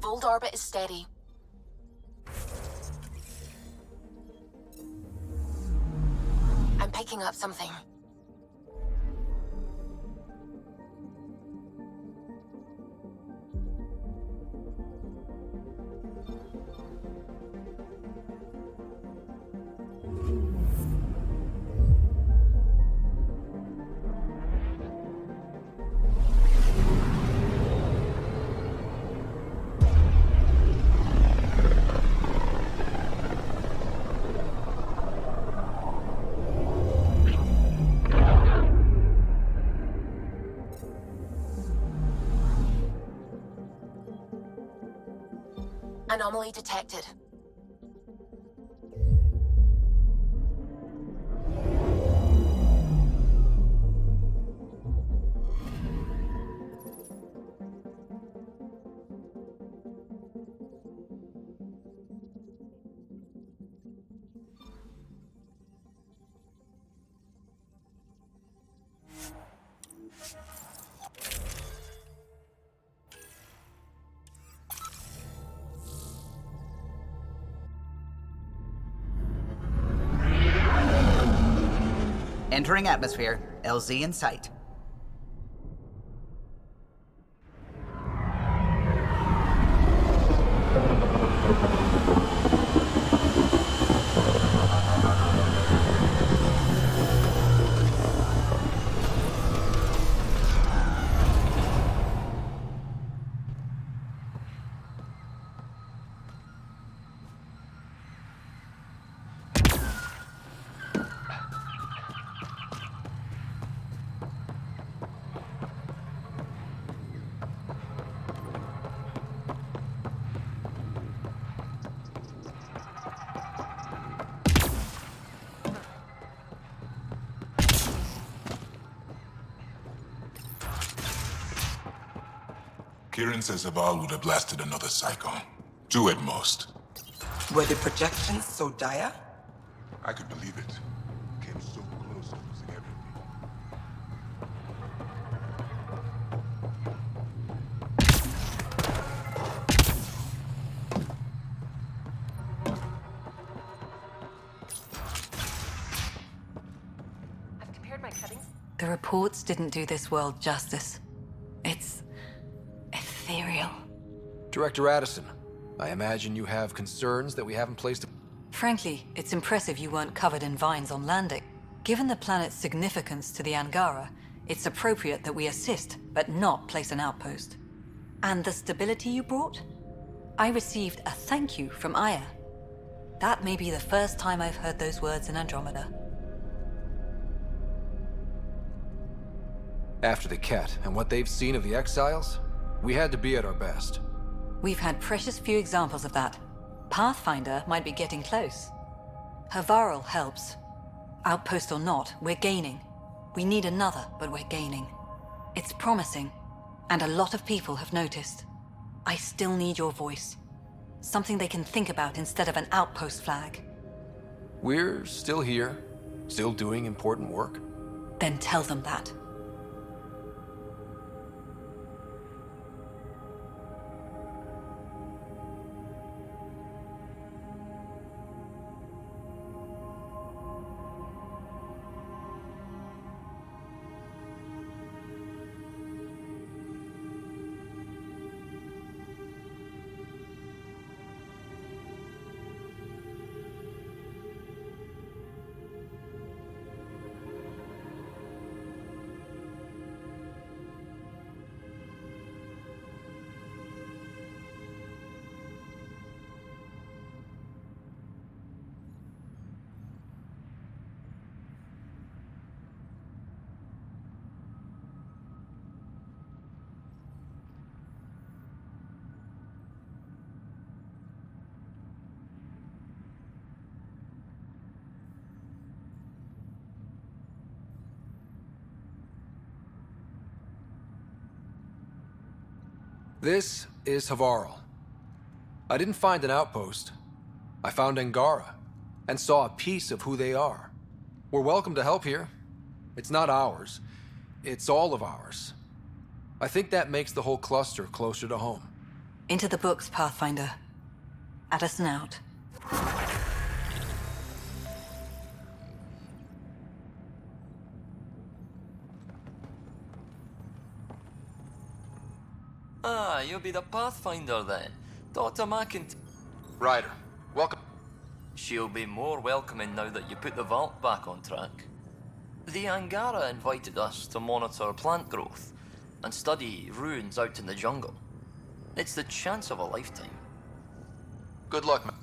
Hold orbit is steady. I'm picking up something. Anomaly detected. Entering atmosphere. LZ in sight. Kieran says Zaval would have blasted another cycle. 2 at most. Were the projections so dire? I could believe it. Came so close to losing everything. I've compared my cuttings. The reports didn't do this world justice. It's ethereal. Director Addison, I imagine you have concerns that we haven't placed... Frankly, it's impressive you weren't covered in vines on landing. Given the planet's significance to the Angara, it's appropriate that we assist, but not place an outpost. And the stability you brought? I received a thank you from Aya. That may be the first time I've heard those words in Andromeda. After the Ket and what they've seen of the Exiles, we had to be at our best. We've had precious few examples of that. Pathfinder might be getting close. Havarl helps. Outpost or not, we're gaining. We need another, but we're gaining. It's promising, and a lot of people have noticed. I still need your voice. Something they can think about instead of an outpost flag. We're still here, still doing important work. Then tell them that. This is Havarl. I didn't find an outpost. I found Angara, and saw a piece of who they are. We're welcome to help here. It's not ours. It's all of ours. I think that makes the whole cluster closer to home. Into the books, Pathfinder. At a snout. Ah, you'll be the Pathfinder then. Dr. McIntyre. Ryder, welcome. She'll be more welcoming now that you put the vault back on track. The Angara invited us to monitor plant growth and study ruins out in the jungle. It's the chance of a lifetime. Good luck, man.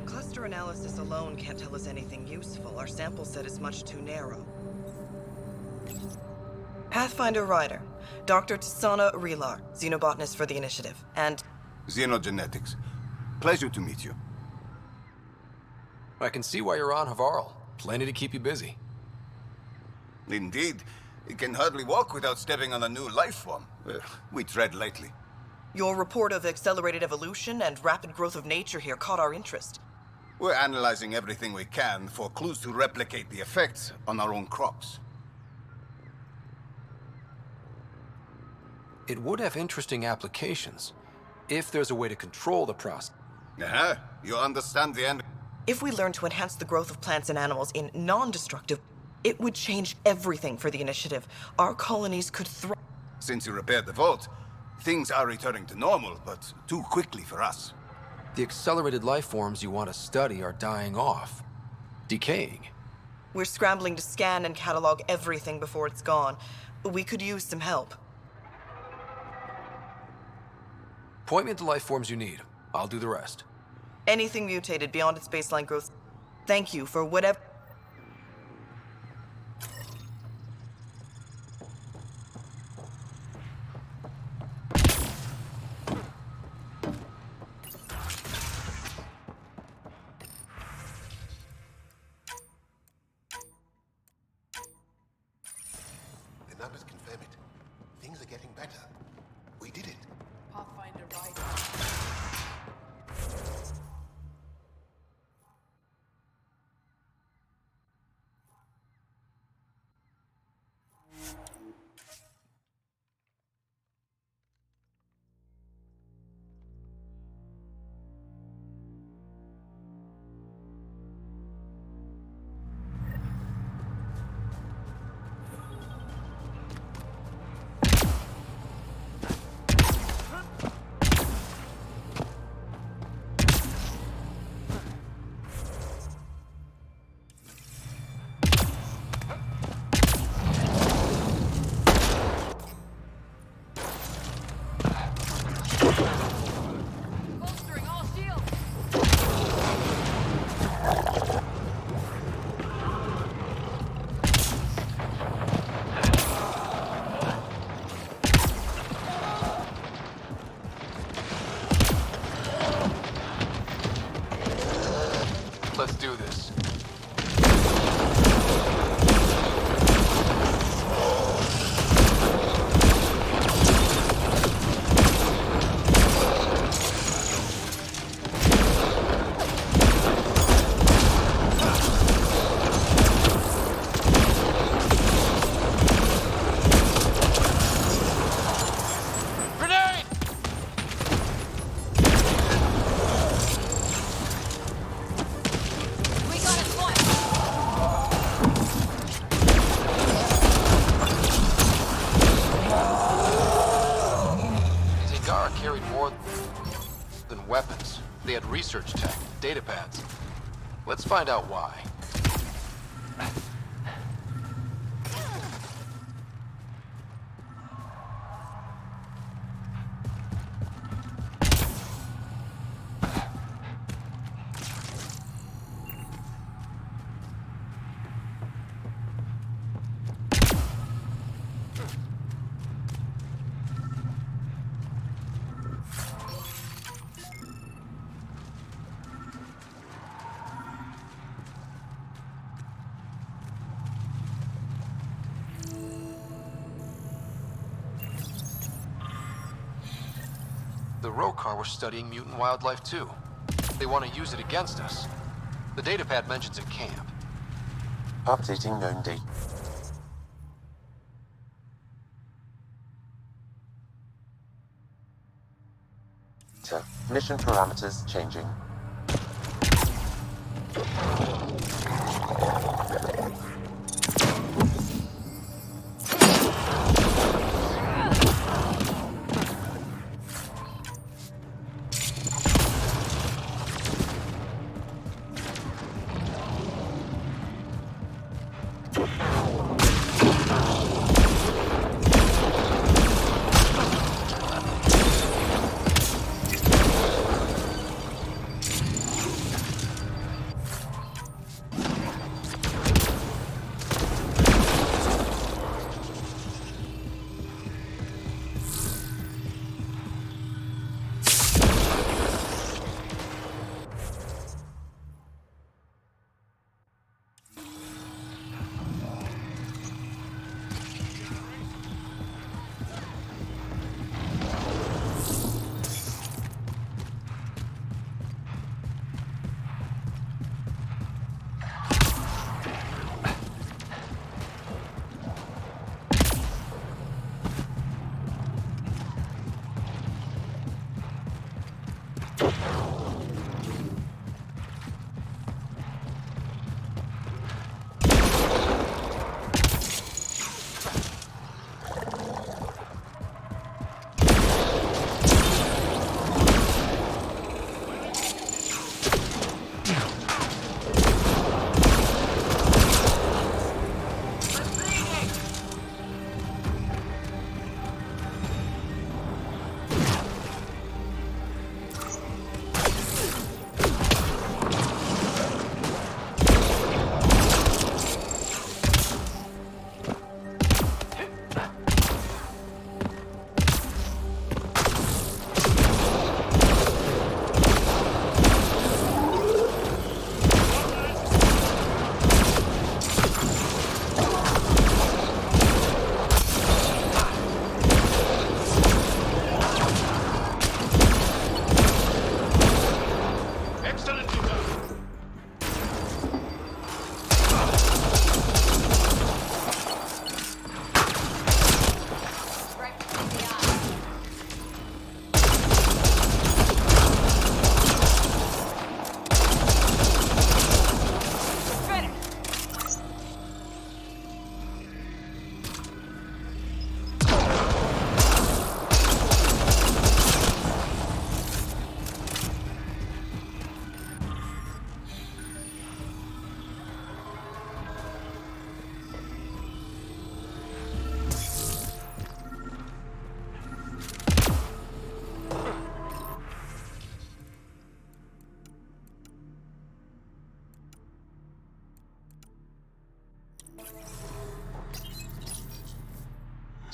Cluster analysis alone can't tell us anything useful. Our sample set is much too narrow. Pathfinder Ryder, Dr. Tsana Relar, xenobotanist for the Initiative, and... Xenogenetics. Pleasure to meet you. I can see why you're on Havarl. Plenty to keep you busy. Indeed. You can hardly walk without stepping on a new life form. We tread lightly. Your report of accelerated evolution and rapid growth of nature here caught our interest. We're analyzing everything we can for clues to replicate the effects on our own crops. It would have interesting applications, if there's a way to control the process. You understand the end? If we learn to enhance the growth of plants and animals in non-destructive, it would change everything for the Initiative. Our colonies could thrive. Since you repaired the vault, things are returning to normal, but too quickly for us. The accelerated life forms you want to study are dying off. Decaying. We're scrambling to scan and catalog everything before it's gone. We could use some help. Point me to life forms you need. I'll do the rest. Anything mutated beyond its baseline growth. Thank you for whatever... The numbers confirm it. Things are getting better. We did it. Pathfinder Rider. Bolstering all shields. Let's do this. Grenade! We got it one. XakeR carried more than weapons. They had research tech, data pads. Let's find out why. The Rokar were studying mutant wildlife too. They want to use it against us. The datapad mentions in camp. Updating known date. Mission parameters changing.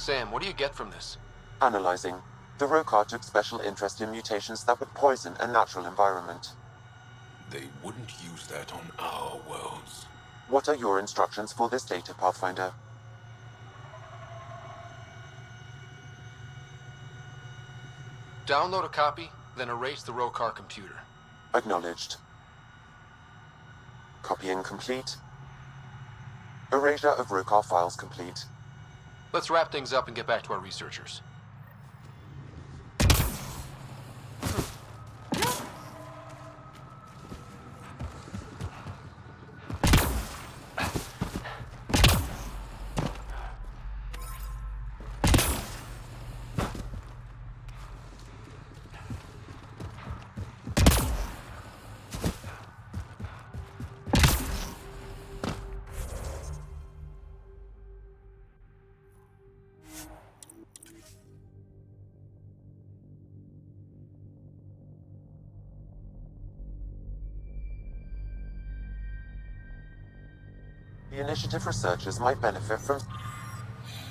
Sam, what do you get from this? Analyzing. The Rokar took special interest in mutations that would poison a natural environment. They wouldn't use that on our worlds. What are your instructions for this data, Pathfinder? Download a copy, then erase the Rokar computer. Acknowledged. Copying complete. Erasure of Rokar files complete. Let's wrap things up and get back to our researchers. The initiative researchers might benefit from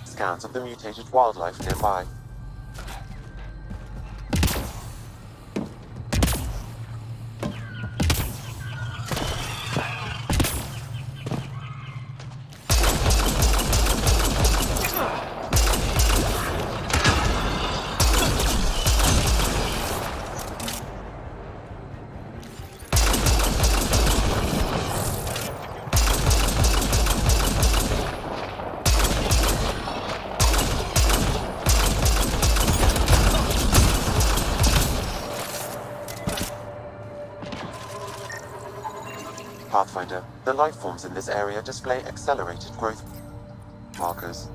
scans of the mutated wildlife nearby. Pathfinder, the life forms in this area display accelerated growth markers.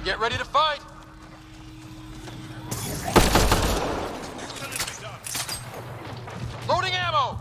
Get ready to fight! Loading ammo!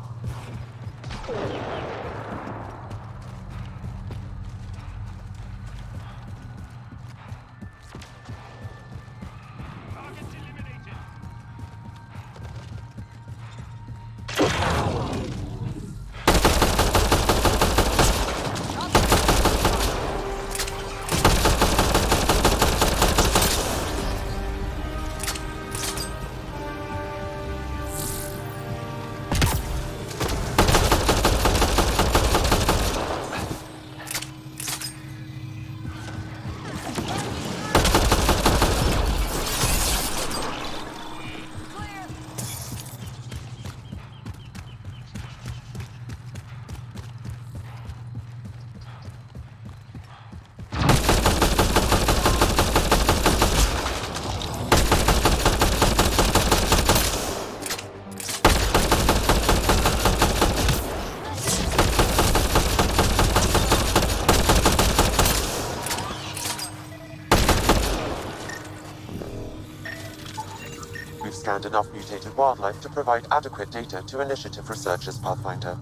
We've scanned enough mutated wildlife to provide adequate data to initiative researchers, Pathfinder.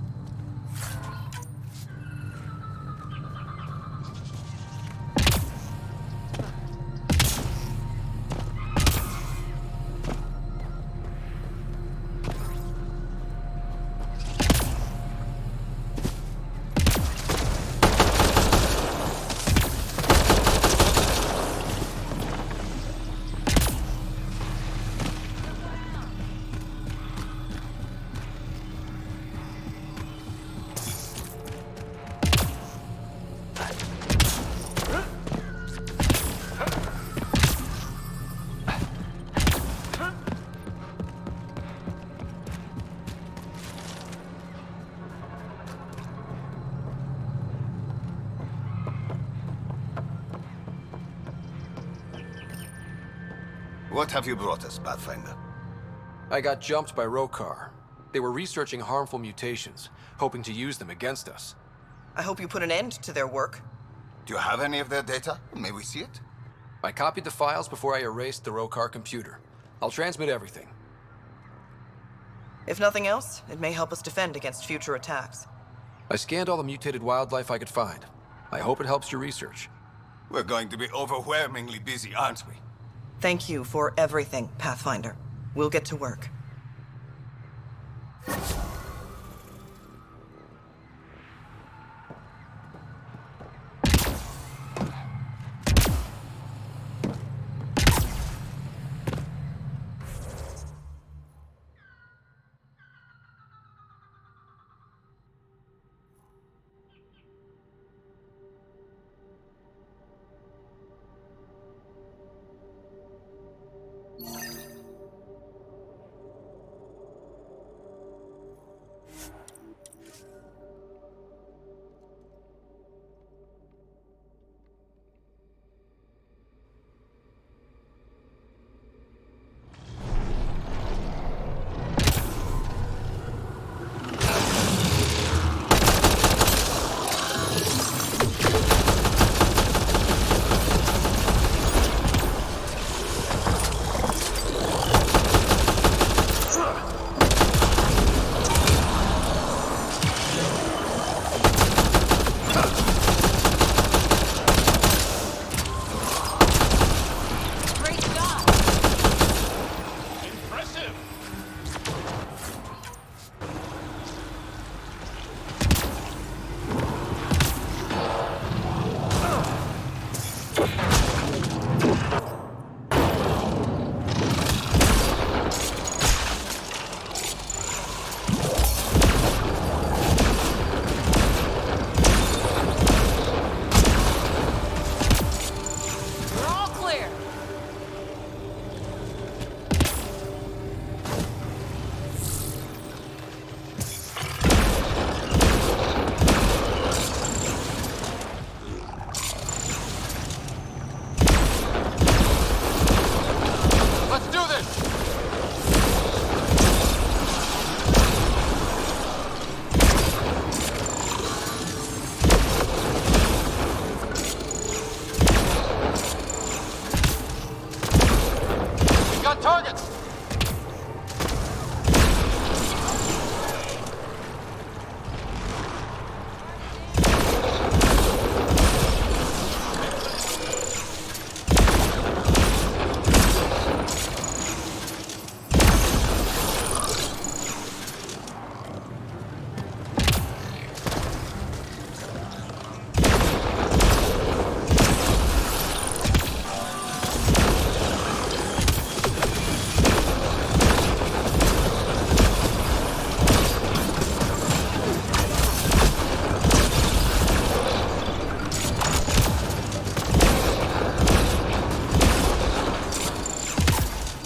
What have you brought us, Pathfinder? I got jumped by Rokar. They were researching harmful mutations, hoping to use them against us. I hope you put an end to their work. Do you have any of their data? May we see it? I copied the files before I erased the Rokar computer. I'll transmit everything. If nothing else, it may help us defend against future attacks. I scanned all the mutated wildlife I could find. I hope it helps your research. We're going to be overwhelmingly busy, aren't we? Thank you for everything, Pathfinder. We'll get to work.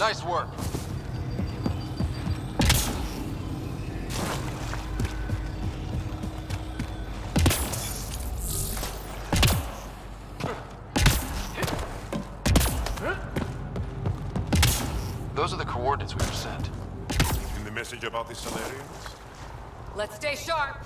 Nice work. Those are the coordinates we were sent. In the message about the Solarians? Let's stay sharp.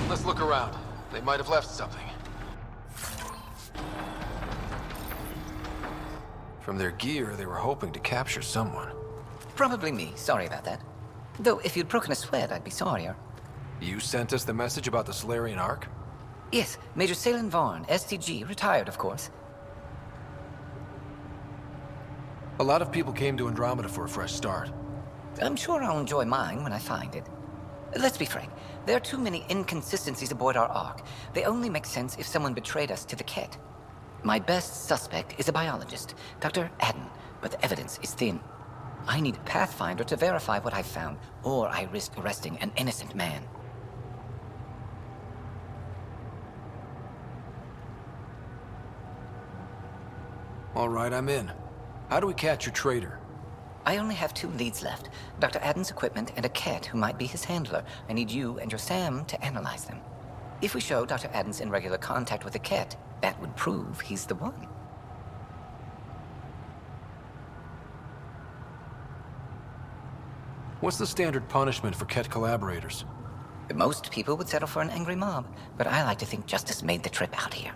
Let's look around. They might have left something. From their gear, they were hoping to capture someone. Probably me. Sorry about that. Though, if you'd broken a sweat, I'd be sorrier. You sent us the message about the Solarian Ark? Yes, Major Salin Vaughn, STG, retired, of course. A lot of people came to Andromeda for a fresh start. I'm sure I'll enjoy mine when I find it. Let's be frank. There are too many inconsistencies aboard our Ark. They only make sense if someone betrayed us to the Ket. My best suspect is a biologist, Dr. Adden, but the evidence is thin. I need a Pathfinder to verify what I've found, or I risk arresting an innocent man. All right, I'm in. How do we catch your traitor? I only have 2 leads left. Dr. Adden's equipment and a cat who might be his handler. I need you and your Sam to analyze them. If we show Dr. Adden's in regular contact with the cat, that would prove he's the one. What's the standard punishment for Ket collaborators? Most people would settle for an angry mob, but I like to think justice made the trip out here.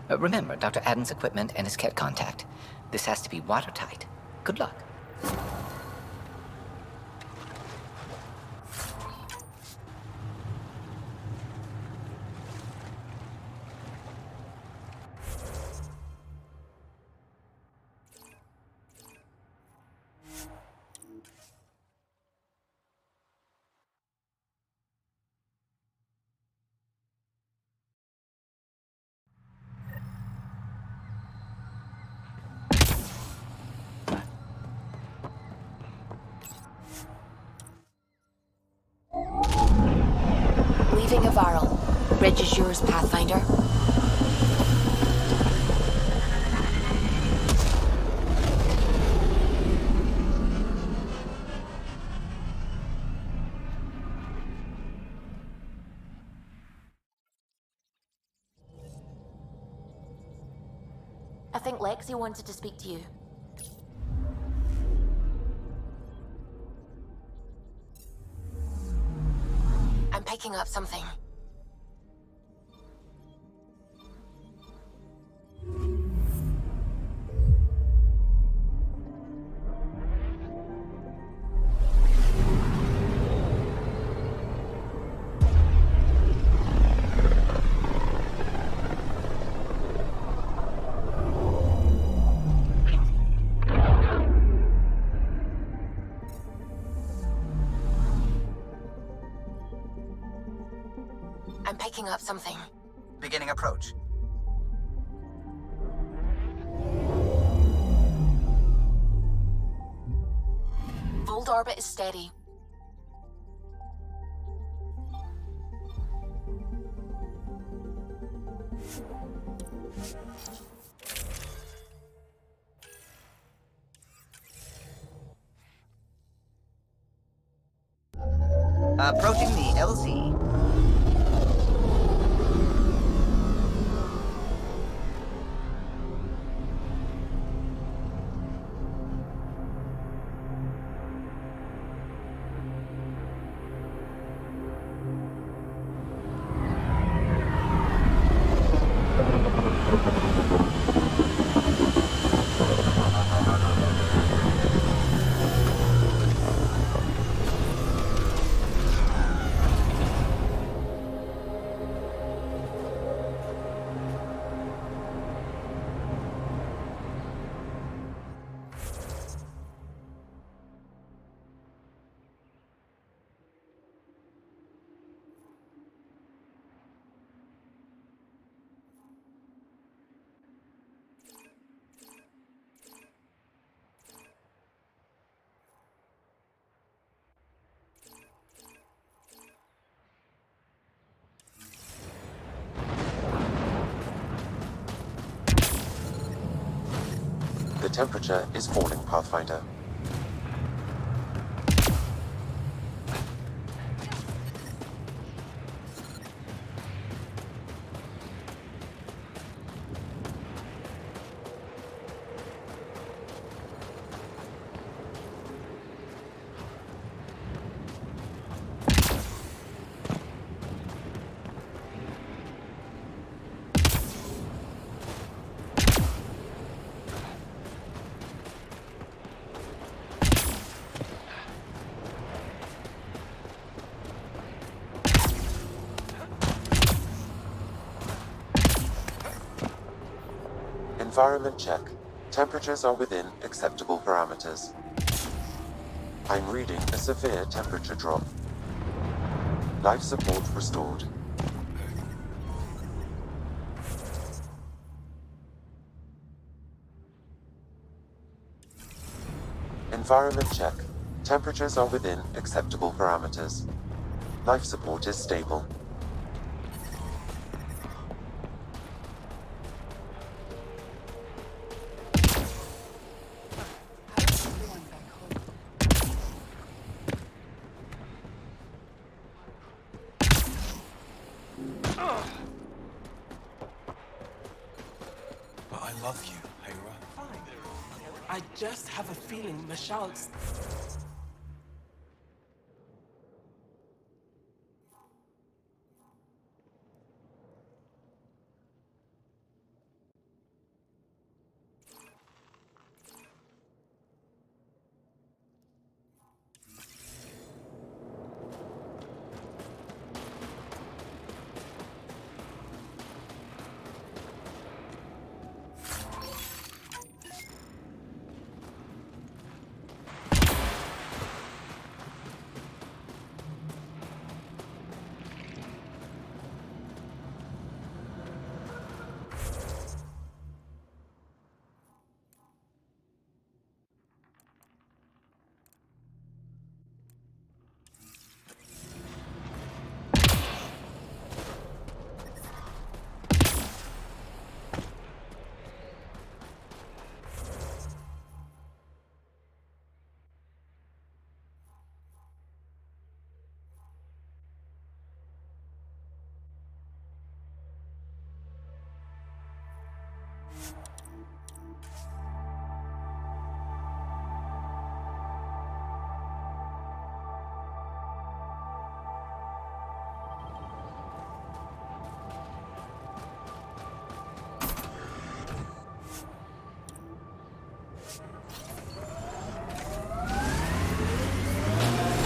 Remember Dr. Adden's equipment and his cat contact. This has to be watertight. Good luck. Leaving Avarl. Bridge is yours, Pathfinder. I think Lexi wanted to speak to you. I'm picking up something. I'm picking up something. Beginning approach. Volt orbit is steady. Approaching the LZ. The temperature is falling, Pathfinder. Environment check. Temperatures are within acceptable parameters. I'm reading a severe temperature drop. Life support restored. Environment check. Temperatures are within acceptable parameters. Life support is stable. love you, Hera. Fine. I just have a feeling Mashal's...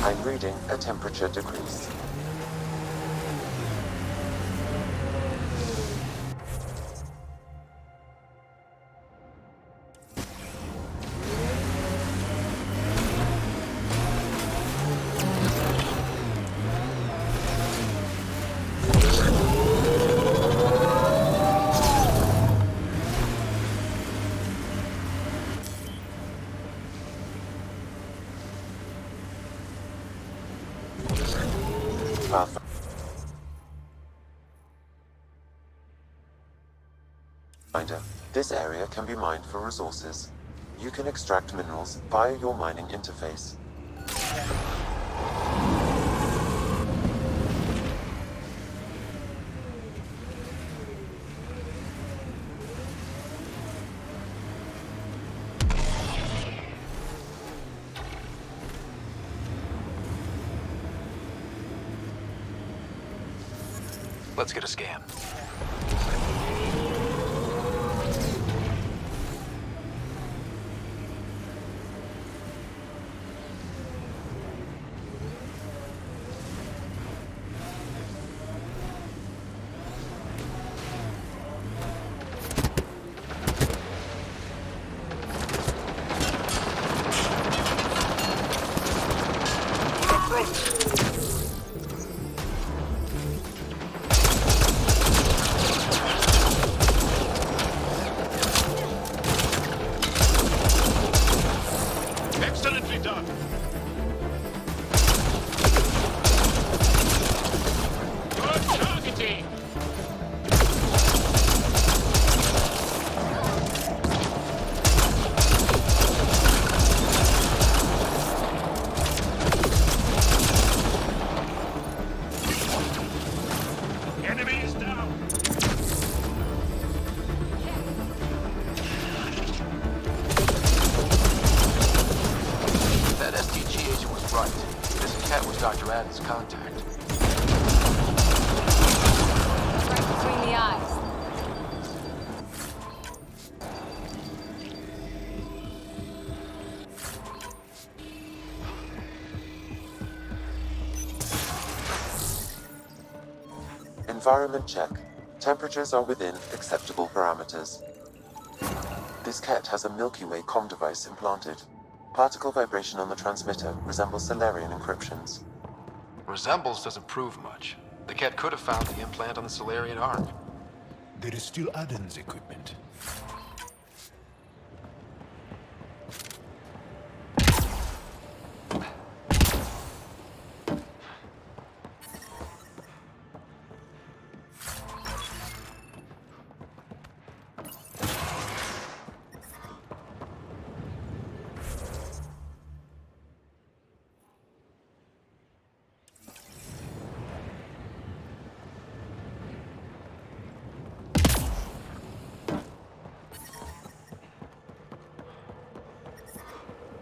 I'm reading a temperature decrease. Pathfinder. This area can be mined for resources. You can extract minerals via your mining interface. Let's get a scan. Excellently done. Good targeting. Enemy is down. That SDG agent was right. This cat was Dr. Adden's contact. Right between the eyes. Environment check. Temperatures are within acceptable parameters. This cat has a Milky Way comm device implanted. Particle vibration on the transmitter resembles Solarian encryptions. Resembles doesn't prove much. The cat could have found the implant on the Solarian arc. There is still Adam's equipment.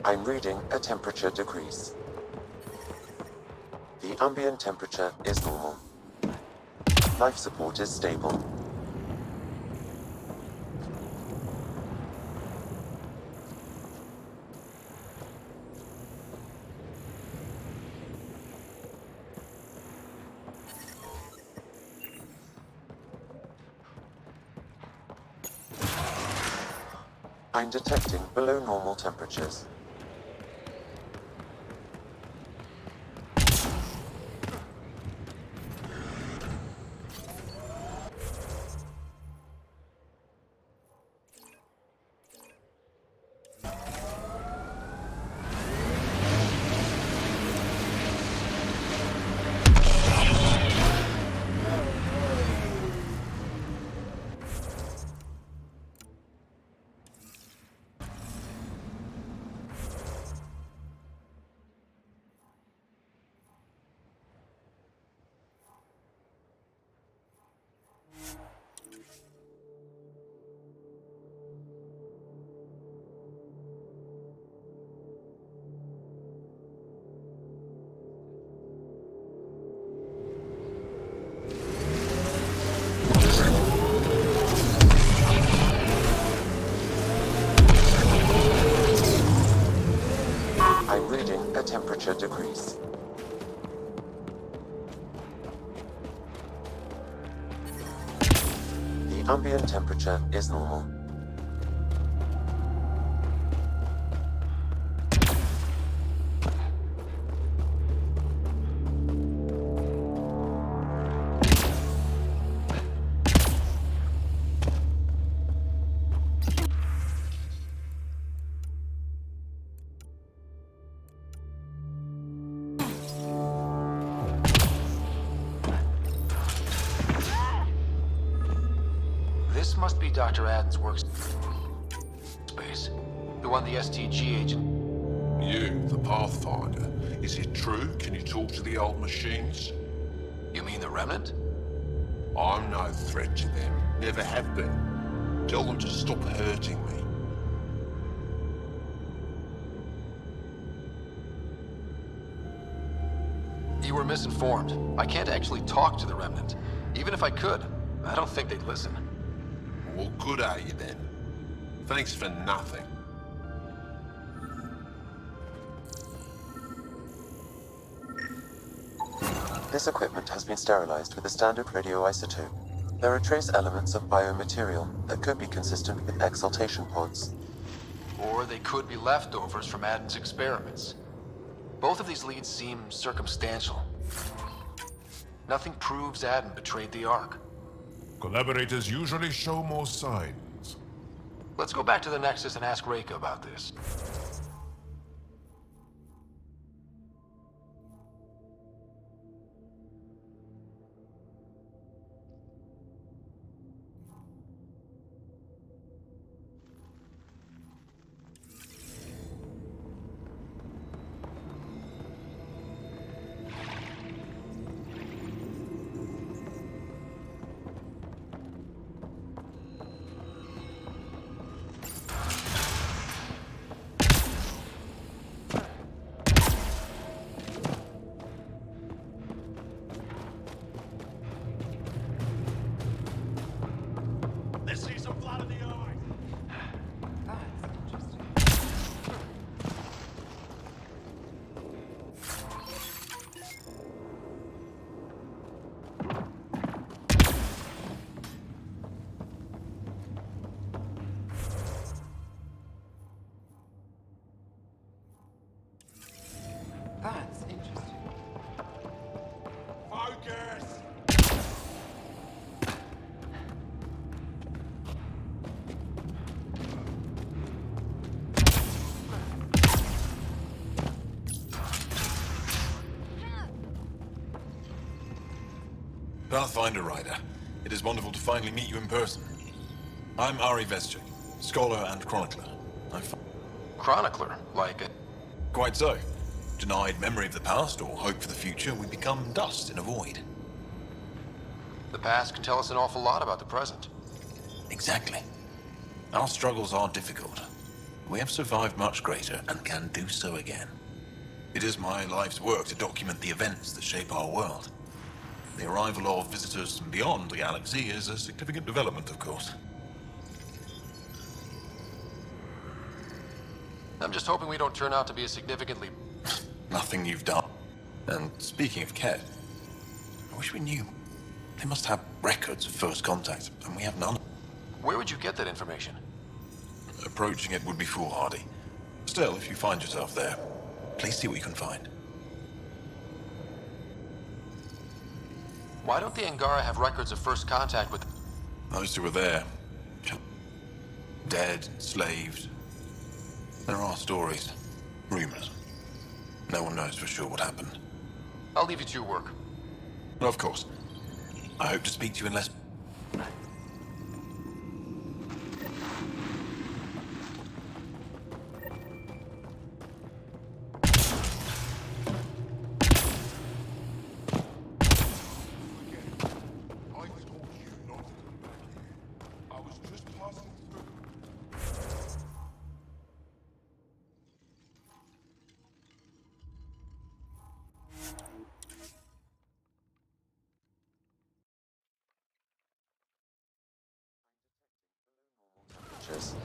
I'm reading a temperature decrease. The ambient temperature is normal. Life support is stable. I'm detecting below normal temperatures. I'm reading a temperature decrease. The ambient temperature is normal. This must be Dr. Adden's workspace. The one the STG agent... You, the Pathfinder. Is it true? Can you talk to the old machines? You mean the Remnant? I'm no threat to them. Never have been. Tell them to stop hurting me. You were misinformed. I can't actually talk to the Remnant. Even if I could, I don't think they'd listen. Well, good are you then? Thanks for nothing. This equipment has been sterilized with a standard radioisotope. There are trace elements of biomaterial that could be consistent with exaltation pods. Or they could be leftovers from Adden's experiments. Both of these leads seem circumstantial. Nothing proves Adden betrayed the Ark. Collaborators usually show more signs. Let's go back to the Nexus and ask Reika about this. Let's see some blood in the eye. That's interesting. Focus! Pathfinder Rider, it is wonderful to finally meet you in person. I'm Ari Vestchik, scholar and chronicler. Chronicler? Like a... Quite so. Denied memory of the past or hope for the future, we become dust in a void. The past can tell us an awful lot about the present. Exactly. Our struggles are difficult. we have survived much greater and can do so again. It is my life's work to document the events that shape our world. The arrival of visitors from beyond the galaxy is a significant development, of course. I'm just hoping we don't turn out to be a significantly... Nothing you've done. And speaking of Ket, I wish we knew. They must have records of first contact, and we have none. Where would you get that information? Approaching it would be foolhardy. Still, if you find yourself there, please see what you can find. Why don't the Angara have records of first contact with... Those who were there. Dead, enslaved. There are stories. Rumors. No one knows for sure what happened. I'll leave you to your work. Of course. I hope to speak to you in less... temperatures.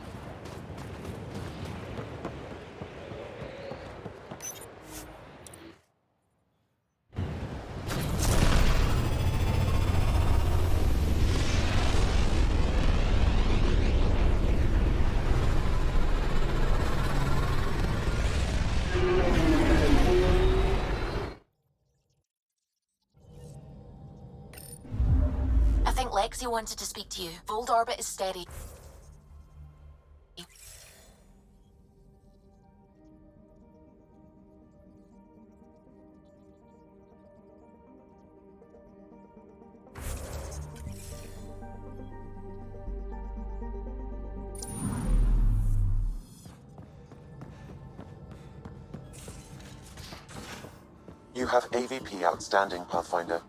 I think Lexi wanted to speak to you. Fold orbit is steady. You have AVP outstanding, Pathfinder.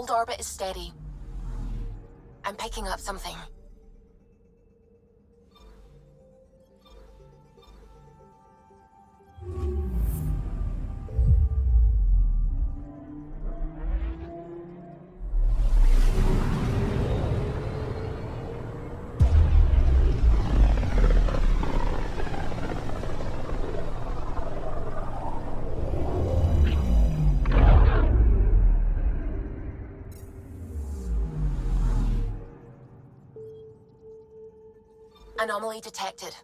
Old orbit is steady. I'm picking up something. Anomaly detected.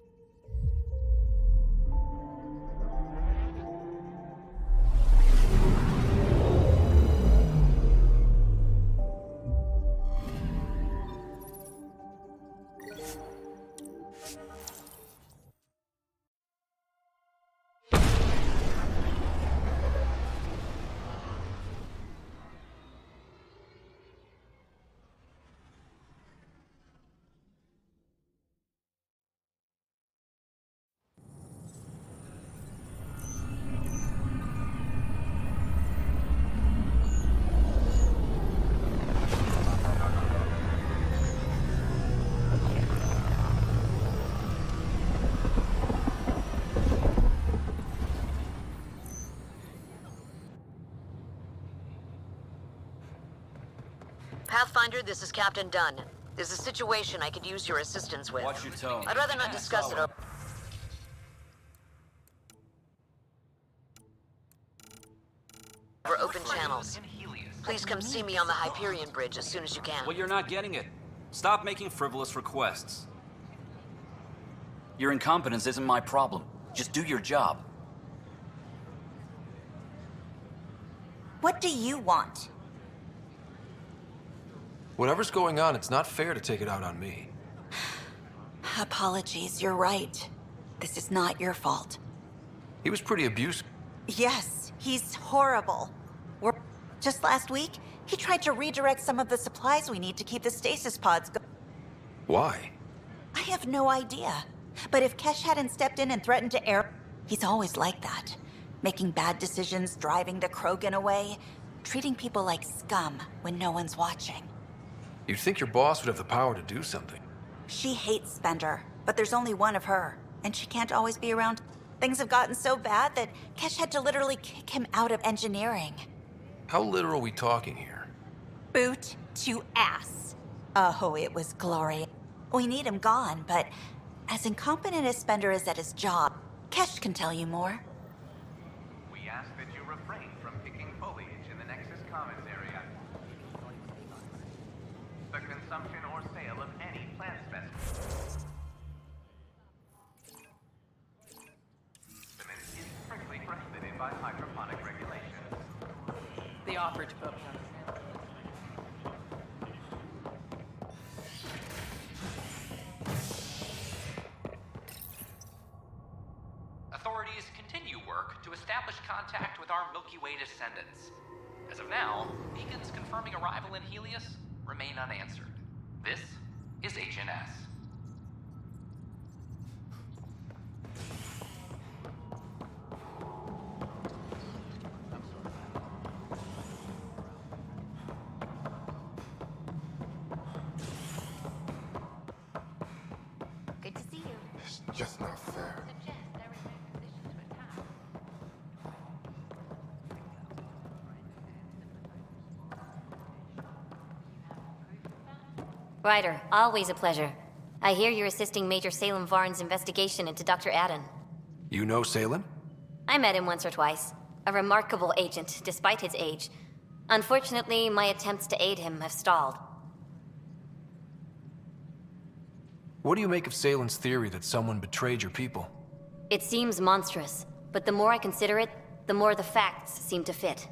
Pathfinder, this is Captain Dunn. There's a situation I could use your assistance with. Watch your tone. I'd rather not discuss it over open channels. Please come see me on the Hyperion Bridge as soon as you can. Well, you're not getting it. Stop making frivolous requests. Your incompetence isn't my problem. Just do your job. What do you want? Whatever's going on, it's not fair to take it out on me. Apologies, you're right. This is not your fault. He was pretty abusive. Yes, he's horrible. Just last week, he tried to redirect some of the supplies we need to keep the stasis pods going. Why? I have no idea. But if Kesh hadn't stepped in and threatened to air... He's always like that. Making bad decisions, driving the Krogan away, treating people like scum when no one's watching. You'd think your boss would have the power to do something. She hates Spender, but there's only one of her, and she can't always be around. Things have gotten so bad that Kesh had to literally kick him out of engineering. How literal are we talking here? Boot to ass. Oh, it was glorious. We need him gone, but as incompetent as Spender is at his job, Kesh can tell you more. We ask that you refrain from picking foliage in the Nexus Commons area. The consumption or sale of any plant specimen is strictly prohibited by hydroponic regulations. They offered to put me on the Authorities continue work to establish contact with our Milky Way descendants. As of now, beacons confirming arrival in Helios remain unanswered. This is HNS. Good to see you. It's just not fair. Ryder, always a pleasure. I hear you're assisting Major Salem Varn's investigation into Dr. Adden. You know Salem? I met him once or twice. A remarkable agent, despite his age. Unfortunately, my attempts to aid him have stalled. What do you make of Salem's theory that someone betrayed your people? It seems monstrous, but the more I consider it, the more the facts seem to fit.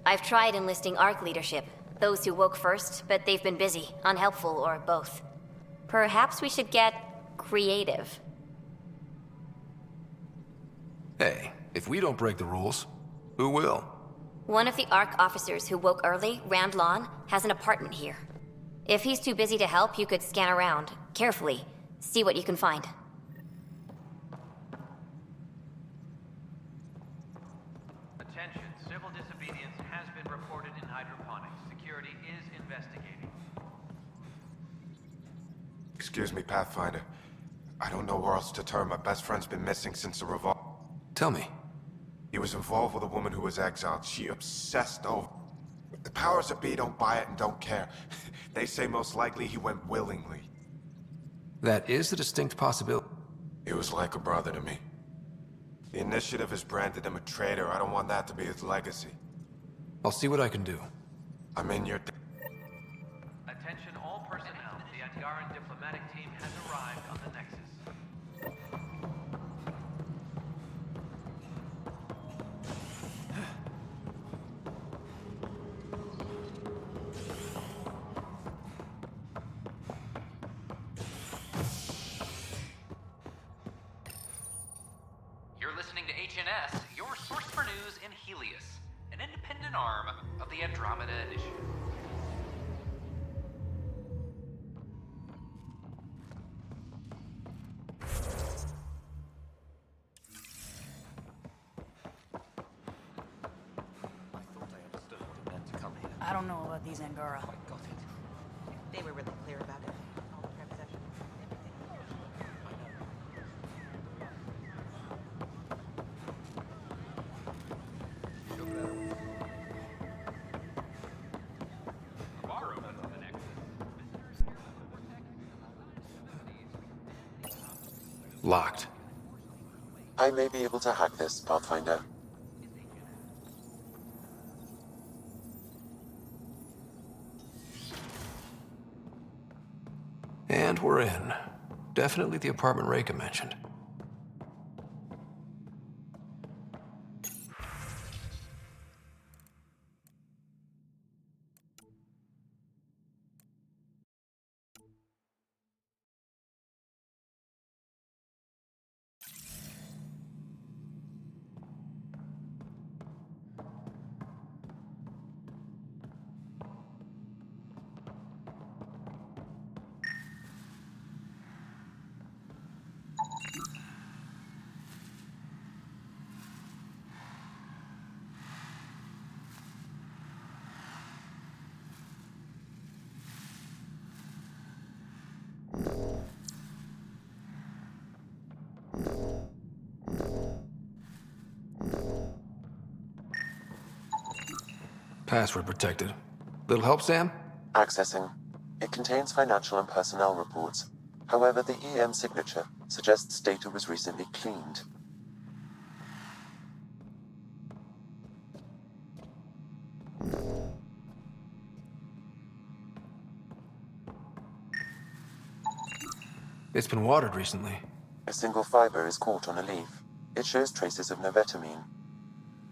I've tried enlisting ARC leadership, those who woke first, but they've been busy, unhelpful, or both. Perhaps we should get creative. Hey, if we don't break the rules, who will? One of the ARC officers who woke early, Rand Lon, has an apartment here. If he's too busy to help, you could scan around, carefully, see what you can find. Attention, civil disobedience has been reported in hydroponics. Security is investigating. Excuse me, Pathfinder. I don't know where else to turn. My best friend's been missing since the revolt. Tell me. He was involved with a woman who was exiled. She obsessed over... The powers that be don't buy it and don't care. They say most likely he went willingly. That is a distinct possibility. He was like a brother to me. The Initiative has branded him a traitor. I don't want that to be his legacy. I'll see what I can do. I'm in your... Attention all personnel. The Angaran diplomatic team has arrived on the Nexus. INS, your source for news in Helios, an independent arm of the Andromeda Initiative. I don't know about these Angara. They were really clear about it. Locked. I may be able to hack this, Pathfinder. And we're in. Definitely the apartment Reika mentioned. Password protected. Little help, Sam? Accessing. It contains financial and personnel reports. However, the EM signature suggests data was recently cleaned. It's been watered recently. A single fiber is caught on a leaf. It shows traces of novetamine.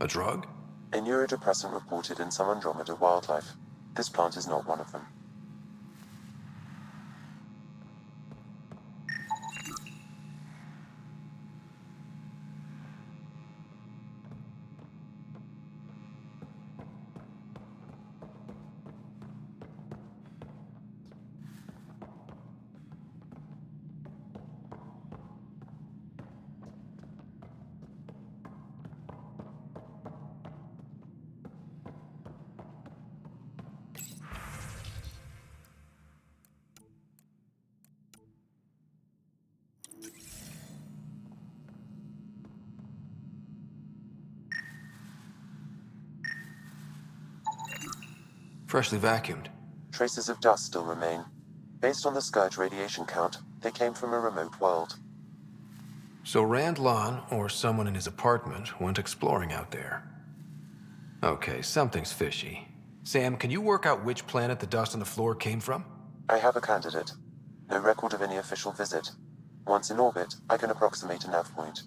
A drug? A neurodepressant reported in some Andromeda wildlife. This plant is not one of them. Freshly vacuumed. Traces of dust still remain. Based on the Scourge radiation count, they came from a remote world. So Rand Lon, or someone in his apartment, went exploring out there. Okay, something's fishy. Sam, can you work out which planet the dust on the floor came from? I have a candidate. No record of any official visit. Once in orbit, I can approximate a nav point.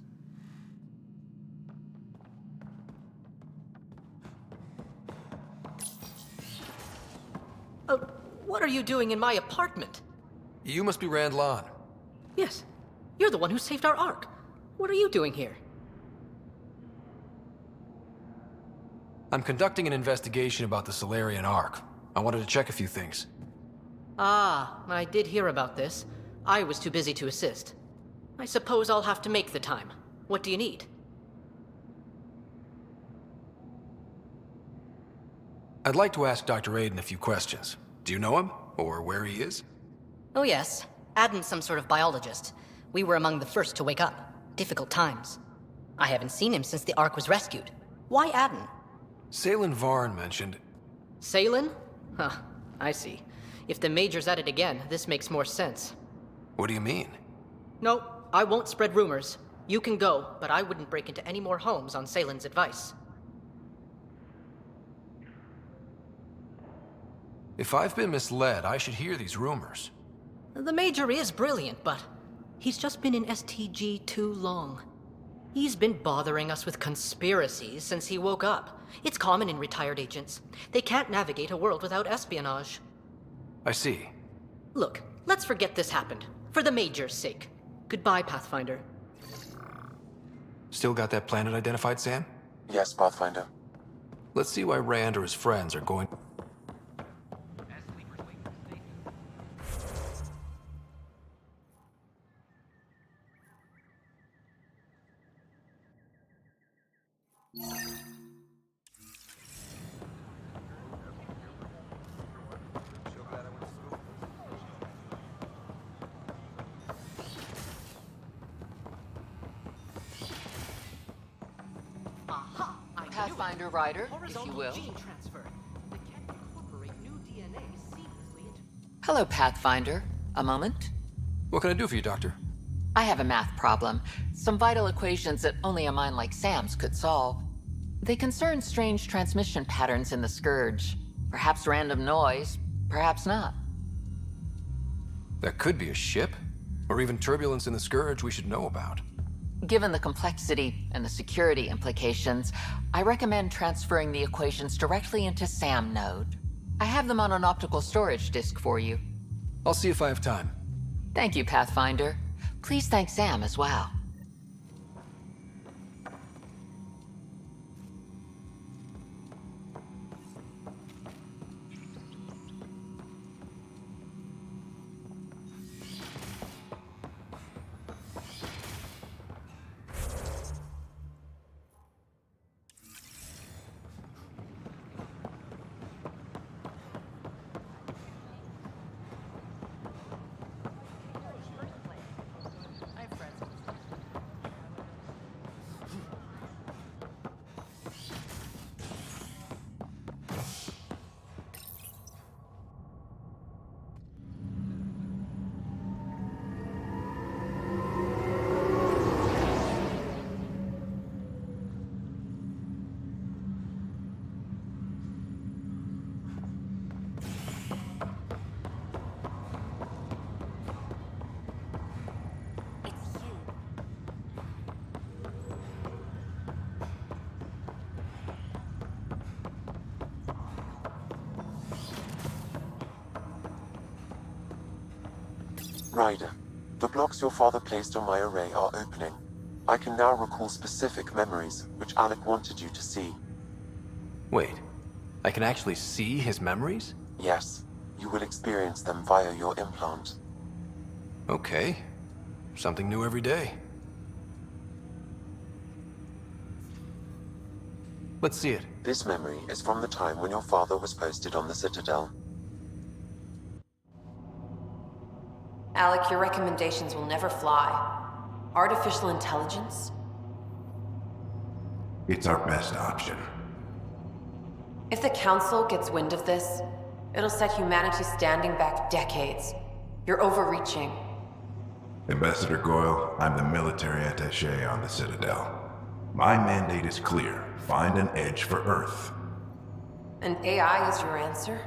What are you doing in my apartment? You must be Rand Lon. Yes. You're the one who saved our Ark. What are you doing here? I'm conducting an investigation about the Solarian Ark. I wanted to check a few things. Ah, I did hear about this. I was too busy to assist. I suppose I'll have to make the time. What do you need? I'd like to ask Dr. Aiden a few questions. Do you know him? Or where he is? Oh yes. Aden's some sort of biologist. We were among the first to wake up. Difficult times. I haven't seen him since the Ark was rescued. Why Aden? Salen Varn mentioned... Salen? Huh, I see. If the Major's at it again, this makes more sense. What do you mean? No, I won't spread rumors. You can go, but I wouldn't break into any more homes on Salen's advice. If I've been misled, I should hear these rumors. The Major is brilliant, but he's just been in STG too long. He's been bothering us with conspiracies since he woke up. It's common in retired agents. They can't navigate a world without espionage. I see. Look, let's forget this happened. For the Major's sake. Goodbye, Pathfinder. Still got that planet identified, Sam? Yes, Pathfinder. Let's see why Rand or his friends are going... Pathfinder Rider, if you will. Hello, Pathfinder. A moment? What can I do for you, Doctor? I have a math problem. Some vital equations that only a mind like Sam's could solve. They concern strange transmission patterns in the Scourge. Perhaps random noise, perhaps not. That could be a ship, or even turbulence in the Scourge we should know about. Given the complexity and the security implications, I recommend transferring the equations directly into SAM node. I have them on an optical storage disk for you. I'll see if I have time. Thank you, Pathfinder. Please thank Sam as well. Ryder, the blocks your father placed on my array are opening. I can now recall specific memories, which Alec wanted you to see. Wait, I can actually see his memories? Yes, you will experience them via your implant. Okay. Something new every day. Let's see it. This memory is from the time when your father was posted on the Citadel. Alec, your recommendations will never fly. Artificial intelligence? It's our best option. If the Council gets wind of this, it'll set humanity standing back decades. You're overreaching. Ambassador Goyle, I'm the military attaché on the Citadel. My mandate is clear. Find an edge for Earth. And AI is your answer?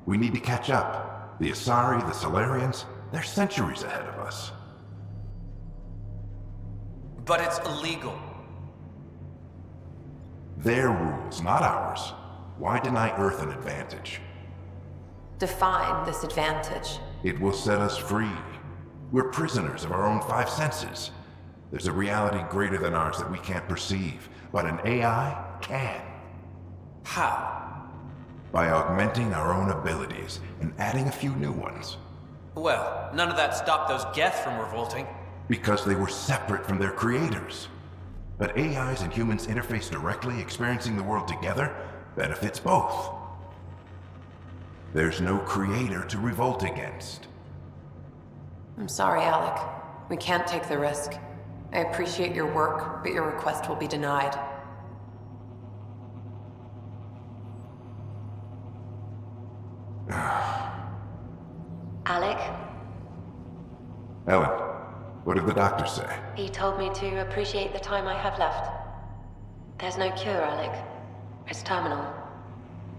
We need to catch up. The Asari, the Solarians, they're centuries ahead of us. But it's illegal. Their rules, not ours. Why deny Earth an advantage? Define this advantage. It will set us free. We're prisoners of our own five senses. There's a reality greater than ours that we can't perceive, but an AI can. How? By augmenting our own abilities and adding a few new ones. Well, none of that stopped those Geth from revolting. Because they were separate from their creators. But AIs and humans interface directly, experiencing the world together, benefits both. There's no creator to revolt against. I'm sorry, Alec. We can't take the risk. I appreciate your work, but your request will be denied. Alec? Ellen, what did the doctor say? He told me to appreciate the time I have left. There's no cure, Alec. It's terminal.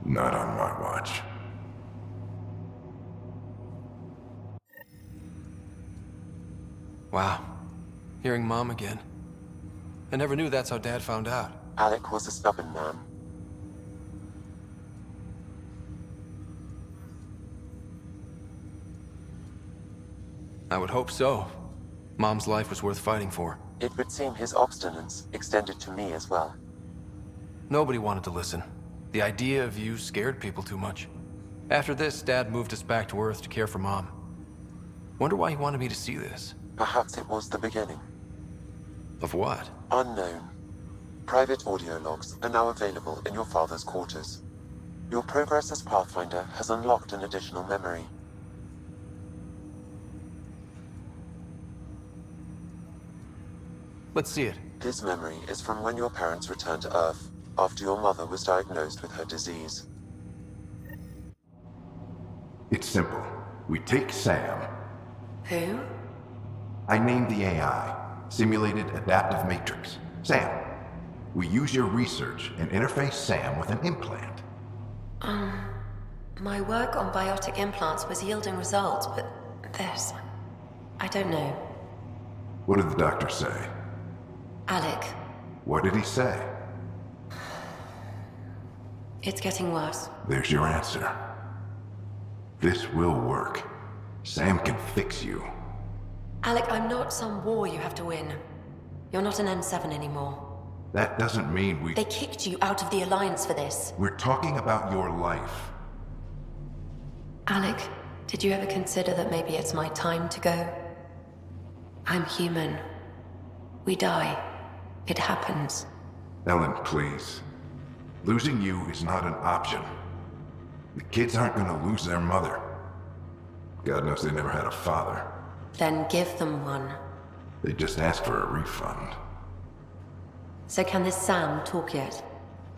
Not on my watch. Wow. Hearing Mom again. I never knew that's how Dad found out. Alec was a stubborn man. I would hope so. Mom's life was worth fighting for. It would seem his obstinance extended to me as well. Nobody wanted to listen. The idea of you scared people too much. After this, Dad moved us back to Earth to care for Mom. Wonder why he wanted me to see this. Perhaps it was the beginning. Of what? Unknown. Private audio logs are now available in your father's quarters. Your progress as Pathfinder has unlocked an additional memory. Let's see it. This memory is from when your parents returned to Earth, after your mother was diagnosed with her disease. It's simple. We take Sam. Who? I named the AI, Simulated Adaptive Matrix. Sam. We use your research and interface Sam with an implant. My work on biotic implants was yielding results, but this... I don't know. What did the doctor say? Alec, What did he say? it's getting worse. There's your answer. This will work. Sam can fix you. Alec, I'm not some war you have to win. You're not an N7 anymore. That doesn't mean we... They kicked you out of the Alliance for this. We're talking about your life. Alec, did you ever consider that maybe it's my time to go? I'm human. We die. It happens. Ellen, please. Losing you is not an option. The kids aren't gonna lose their mother. God knows they never had a father. Then give them one. They just asked for a refund. So can this Sam talk yet?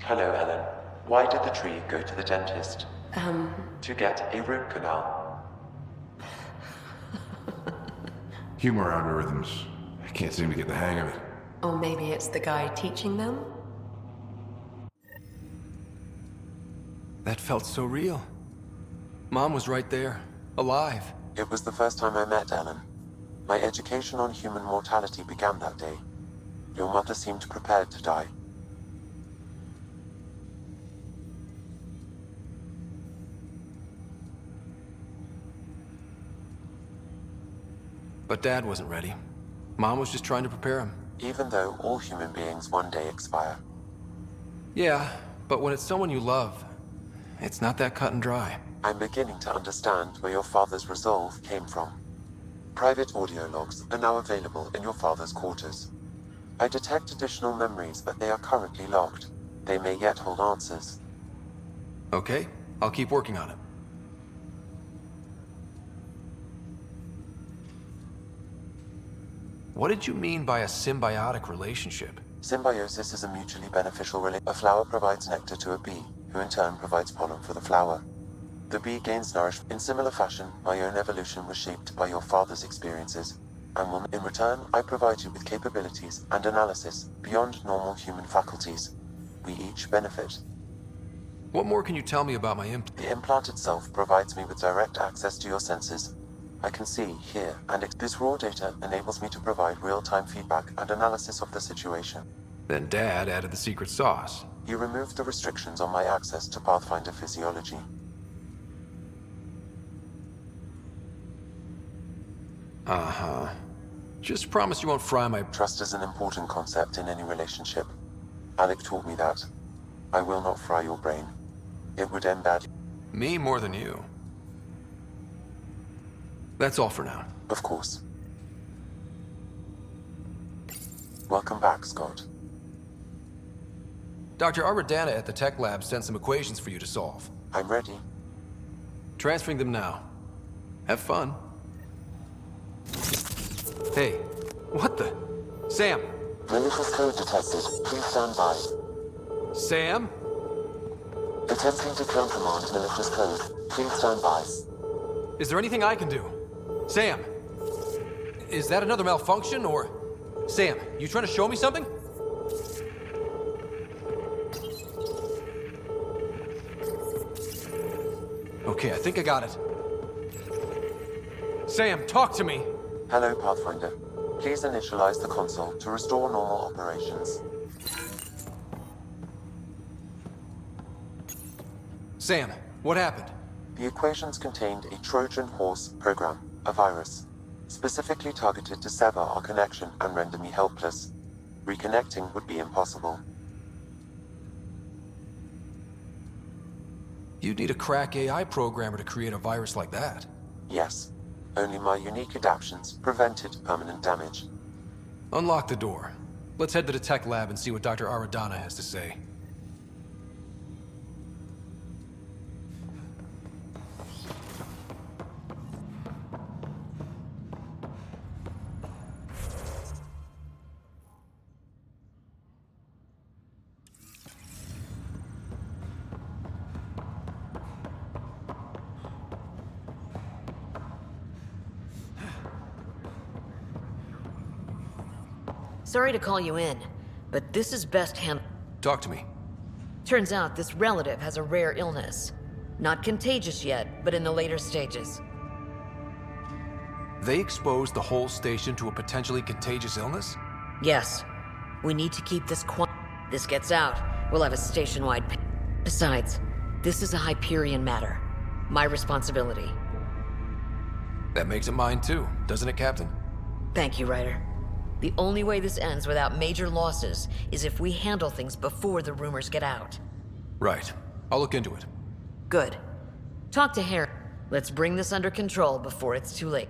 Hello, Ellen. Why did the tree go to the dentist? To get a root canal. Humor algorithms. I can't seem to get the hang of it. Or maybe it's the guy teaching them? That felt so real. Mom was right there, alive. It was the first time I met Ellen. My education on human mortality began that day. Your mother seemed prepared to die. But Dad wasn't ready. Mom was just trying to prepare him. Even though all human beings one day expire. Yeah, but when it's someone you love, it's not that cut and dry. I'm beginning to understand where your father's resolve came from. Private audio logs are now available in your father's quarters. I detect additional memories, but they are currently locked. They may yet hold answers. Okay, I'll keep working on it. What did you mean by a symbiotic relationship? Symbiosis is a mutually beneficial relationship. A flower provides nectar to a bee, who in turn provides pollen for the flower. The bee gains nourishment. In similar fashion, my own evolution was shaped by your father's experiences, and will, in return, I provide you with capabilities and analysis beyond normal human faculties. We each benefit. What more can you tell me about my implant? The implant itself provides me with direct access to your senses. I can see, hear, and this raw data enables me to provide real-time feedback and analysis of the situation. Then Dad added the secret sauce. He removed the restrictions on my access to Pathfinder physiology. Uh-huh. Just promise you won't fry my... Trust is an important concept in any relationship. Alec taught me that. I will not fry your brain. It would end badly. Me more than you. That's all for now. Of course. Welcome back, Scott. Dr. Arbordana at the tech lab sent some equations for you to solve. I'm ready. Transferring them now. Have fun. Hey, what the? Sam! Malicious code detected. Please stand by. Sam? Attempting to countermand malicious code. Please stand by. Is there anything I can do? Sam! Is that another malfunction, or... Sam, you trying to show me something? Okay, I think I got it. Sam, talk to me! Hello, Pathfinder. Please initialize the console to restore normal operations. Sam, what happened? The equations contained a Trojan horse program, a virus. specifically targeted to sever our connection and render me helpless. Reconnecting would be impossible. You'd need a crack AI programmer to create a virus like that. Yes. Only my unique adaptions prevented permanent damage. Unlock the door. Let's head to the tech lab and see what Dr. Aradana has to say. Sorry to call you in, but this is best handled. Talk to me. Turns out this relative has a rare illness. Not contagious yet, but in the later stages. They exposed the whole station to a potentially contagious illness? Yes. We need to keep this quiet. This gets out, we'll have a station-wide. Besides, this is a Hyperion matter. My responsibility. That makes it mine too, doesn't it, Captain? Thank you, Ryder. The only way this ends without major losses is if we handle things before the rumors get out. Right. I'll look into it. Good. Talk to Harry. Let's bring this under control before it's too late.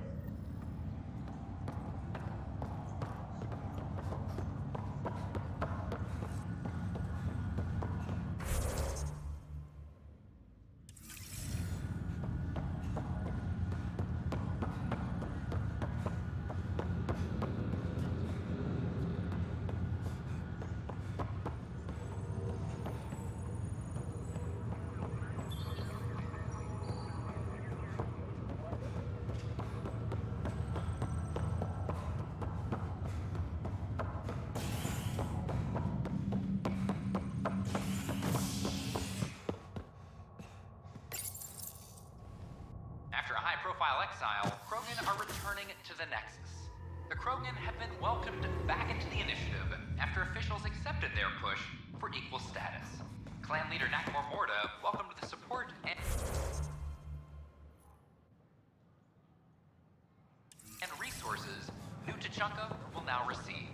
After a high-profile exile, Krogan are returning to the Nexus. The Krogan have been welcomed back into the initiative after officials accepted their push for equal status. Clan leader Nakmor Morda welcomed the support and resources New Tachanka will now receive.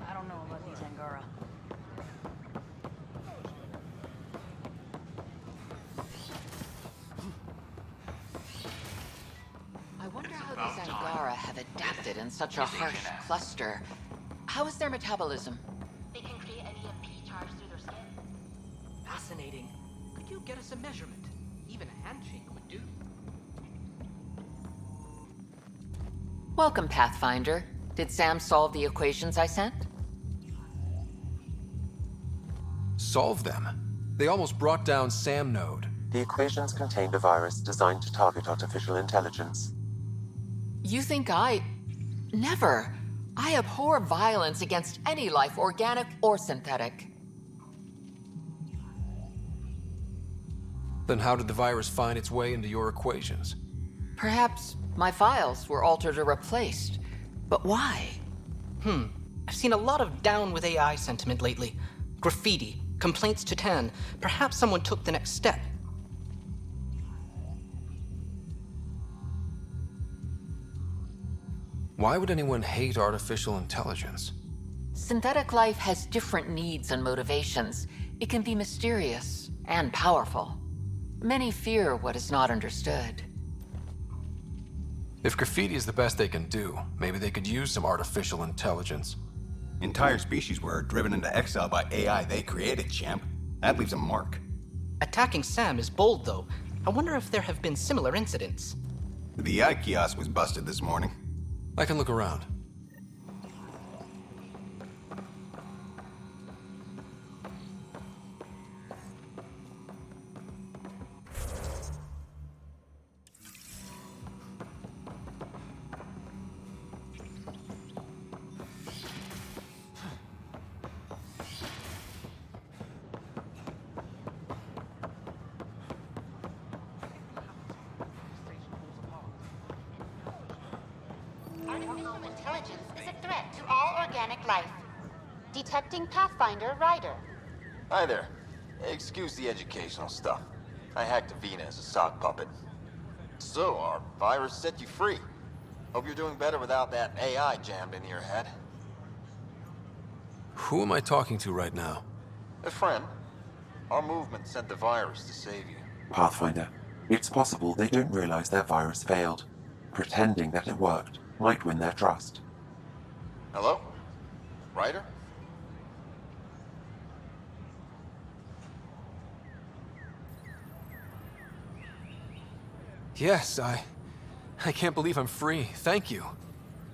I don't know about these Angara. I wonder how these Angara have adapted in such a harsh cluster. How is their metabolism? They can create an EMP charge through their skin. Fascinating. Could you get us a measurement? Even a handshake would do. Welcome, Pathfinder. Did Sam solve the equations I sent? Solve them? They almost brought down Sam Node. The equations contained a virus designed to target artificial intelligence. You think Never. I abhor violence against any life, organic or synthetic. Then how did the virus find its way into your equations? Perhaps my files were altered or replaced. But why? I've seen a lot of down with AI sentiment lately. Graffiti, complaints to 10. Perhaps someone took the next step. Why would anyone hate artificial intelligence? Synthetic life has different needs and motivations. It can be mysterious and powerful. Many fear what is not understood. If graffiti is the best they can do, maybe they could use some artificial intelligence. Entire species were driven into exile by AI they created, champ. That leaves a mark. Attacking Sam is bold, though. I wonder if there have been similar incidents. The AI kiosk was busted this morning. I can look around. Artificial intelligence is a threat to all organic life. Detecting Pathfinder Ryder. Hi there. Excuse the educational stuff. I hacked Avina as a sock puppet. So, our virus set you free. Hope you're doing better without that AI jammed into your head. Who am I talking to right now? A friend. Our movement sent the virus to save you. Pathfinder, it's possible they don't realize their virus failed. Pretending that it worked might win their trust. Hello? Ryder? Yes, I can't believe I'm free. Thank you.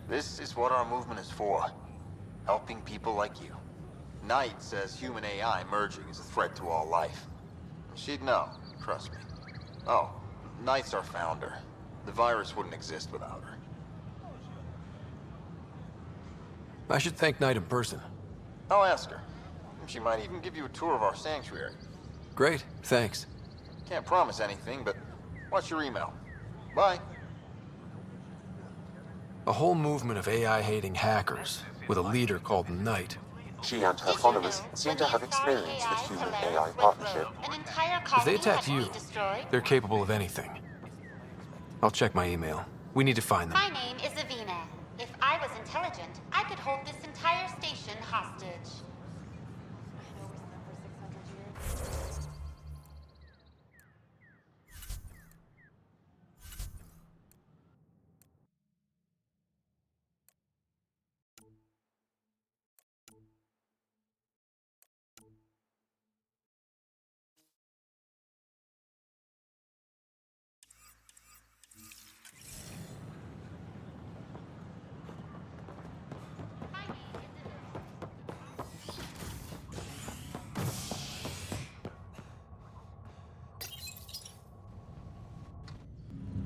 This is what our movement is for. Helping people like you. Knight says human AI merging is a threat to all life. She'd know, trust me. Oh, Knight's our founder. The virus wouldn't exist without her. I should thank Knight in person. I'll ask her. She might even give you a tour of our sanctuary. Great, thanks. Can't promise anything, but what's your email? Bye. A whole movement of AI-hating hackers, with a leader called Knight. She and her followers seem to have experience with human-AI partnership. If they attack you, they're capable of anything. I'll check my email. We need to find them. My name is Avina. If I was intelligent, I could hold this entire station hostage.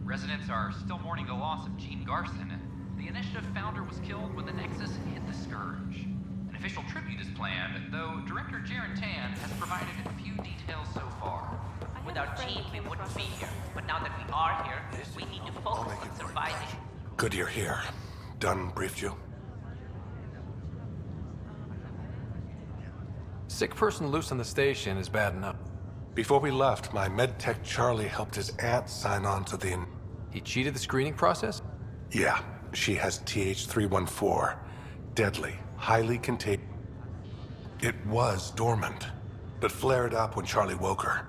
Residents are still mourning the loss of Gene Garson. The initiative founder was killed when the Nexus hit the Scourge. An official tribute is planned, though Director Jaren Tan has provided few details so far. Without Gene, we wouldn't be here. But now that we are here, we need to focus on surviving. Good you're here. Dunn briefed you? Sick person loose on the station is bad enough. Before we left, my medtech Charlie helped his aunt sign on to the... He cheated the screening process? Yeah, she has TH314. Deadly, highly contagious. It was dormant, but flared up when Charlie woke her.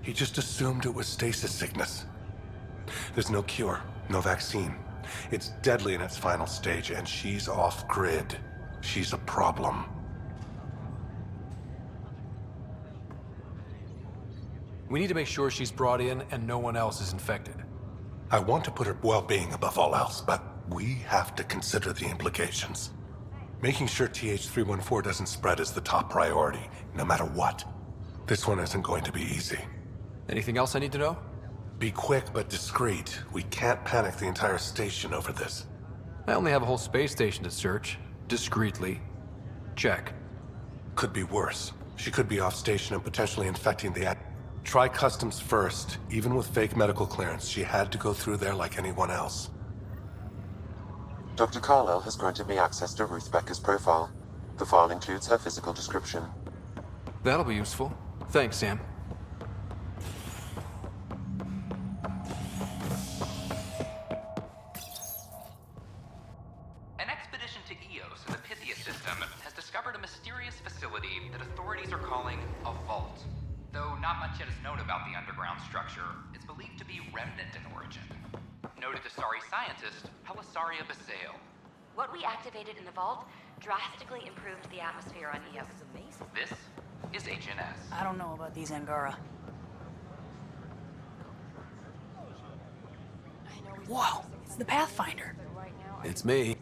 He just assumed it was stasis sickness. There's no cure, no vaccine. It's deadly in its final stage, and she's off-grid. She's a problem. We need to make sure she's brought in and no one else is infected. I want to put her well-being above all else, but we have to consider the implications. Making sure TH314 doesn't spread is the top priority, no matter what. This one isn't going to be easy. Anything else I need to know? Be quick but discreet. We can't panic the entire station over this. I only have a whole space station to search. Discreetly. Check. Could be worse. She could be off station and potentially infecting the... Try customs first. Even with fake medical clearance, she had to go through there like anyone else. Dr. Carlyle has granted me access to Ruth Becker's profile. The file includes her physical description. That'll be useful. Thanks, Sam. An expedition to Eos in the Pythia system has discovered a mysterious facility that authorities are calling a vault. Though not much yet is known about the underground structure, it's believed to be remnant in origin. Noted Asari scientist Helisaria Basale. What we activated in the vault drastically improved the atmosphere on Eos. This is HNS. I don't know about these Angara. Whoa, it's the Pathfinder. It's me.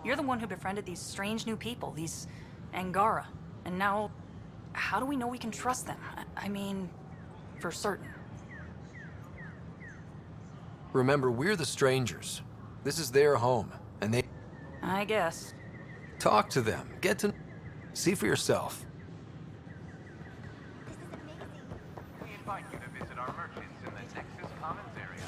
You're the one who befriended these strange new people, these Angara. And now, how do we know we can trust them? I mean, for certain. Remember, we're the strangers. This is their home, and they... I guess. Talk to them. Get to... See for yourself. We invite you to visit our merchants in the Nexus Commons area.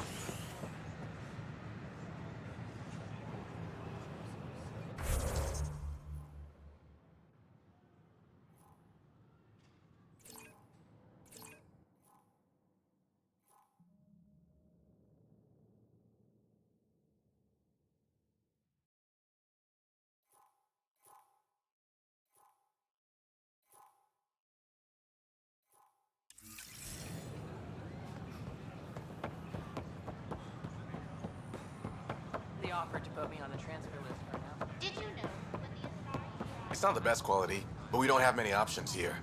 offered to put me on the transfer list for now. Did you know when the It's not the best quality, but we don't have many options here.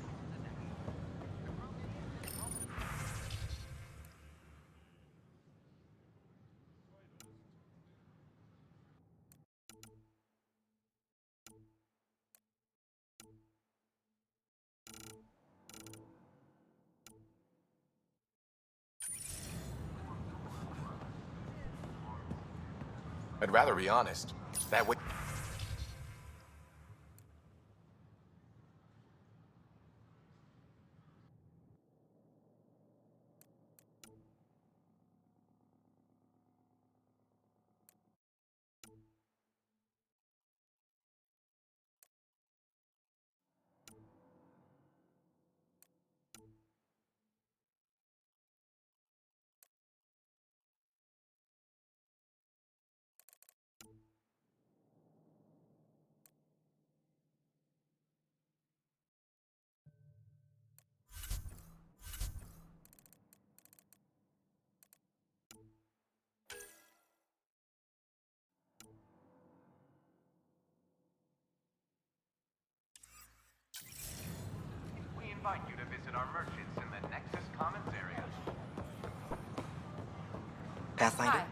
I'd rather be honest. That would... We invite you to visit our merchants in the Nexus Commons area. Pathfinder? Hi.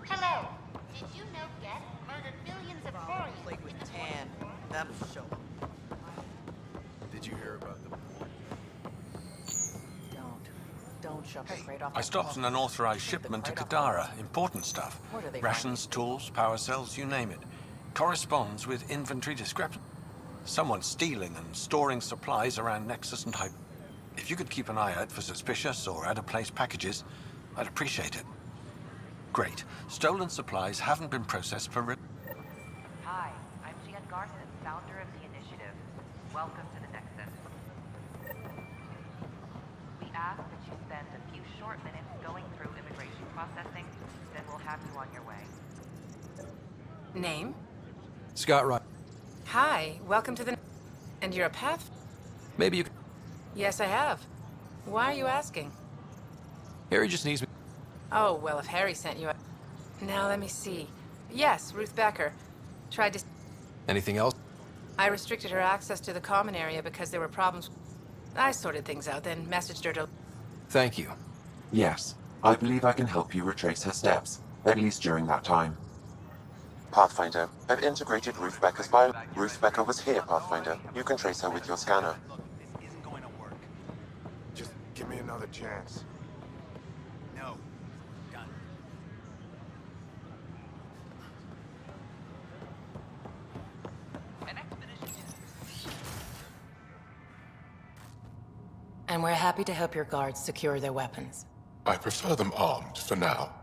Hello. Did you know Geth murdered millions of Quarians? Played with Tan. That'll show. Did you hear about the... Don't shove it right off. I stopped an unauthorized shipment to Kadara. Important stuff. What are they Rations, tools, power cells, you name it. Corresponds with inventory discrepancy. Someone's stealing and storing supplies around Nexus and Hype. If you could keep an eye out for suspicious or out-of-place packages, I'd appreciate it. Great. Stolen supplies haven't been processed for... Hi, I'm Gian Garson, founder of the initiative. Welcome to the Nexus. We ask that you spend a few short minutes going through immigration processing, then we'll have you on your way. Name? Scott Wright. Hi, welcome to the... And you're a path? Maybe you could... Yes, I have. Why are you asking? Harry just needs me... Oh, well, if Harry sent you... Now, let me see. Yes, Ruth Becker. Tried to... Anything else? I restricted her access to the common area because there were problems. I sorted things out, then messaged her to... Thank you. Yes, I believe I can help you retrace her steps, at least during that time. Pathfinder, I've integrated Ruth Becker's bio. Ruth Becker was here, Pathfinder. You can trace her with your scanner. Just give me another chance. No. Done. And we're happy to help your guards secure their weapons. I prefer them armed for now.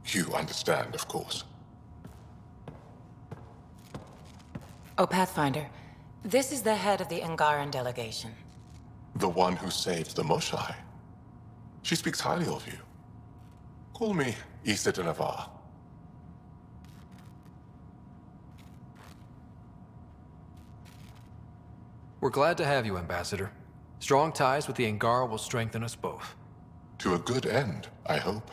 You understand, of course. Oh, Pathfinder, this is the head of the Angaran delegation. The one who saved the Moshai. She speaks highly of you. Call me Issa de Navarre. We're glad to have you, Ambassador. Strong ties with the Angara will strengthen us both. To a good end, I hope.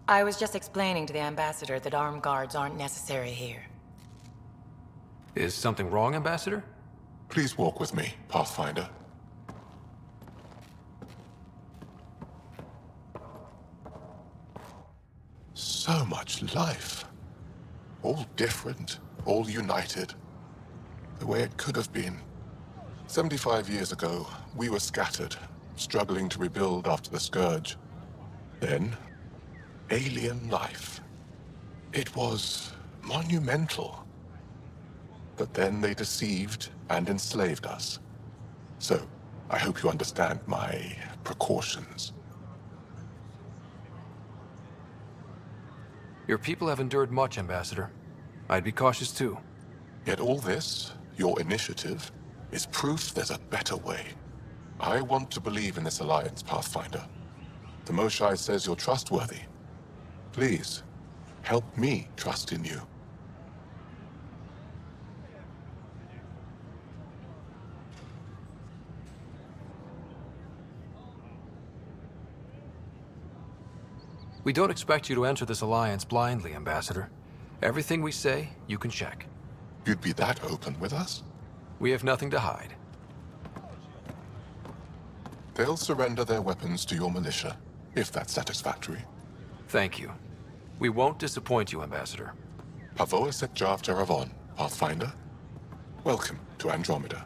I was just explaining to the Ambassador that armed guards aren't necessary here. Is something wrong, Ambassador? Please walk with me, Pathfinder. So much life. All different, all united. The way it could have been. 75 years ago, we were scattered, struggling to rebuild after the Scourge. Then, alien life. It was monumental. But then they deceived and enslaved us. So, I hope you understand my precautions. Your people have endured much, Ambassador. I'd be cautious too. Yet all this, your initiative, is proof there's a better way. I want to believe in this alliance, Pathfinder. The Moshai says you're trustworthy. Please, help me trust in you. We don't expect you to enter this alliance blindly, Ambassador. Everything we say, you can check. You'd be that open with us? We have nothing to hide. They'll surrender their weapons to your militia, if that's satisfactory. Thank you. We won't disappoint you, Ambassador. Pavoa set Jav Teravon, Pathfinder. Welcome to Andromeda.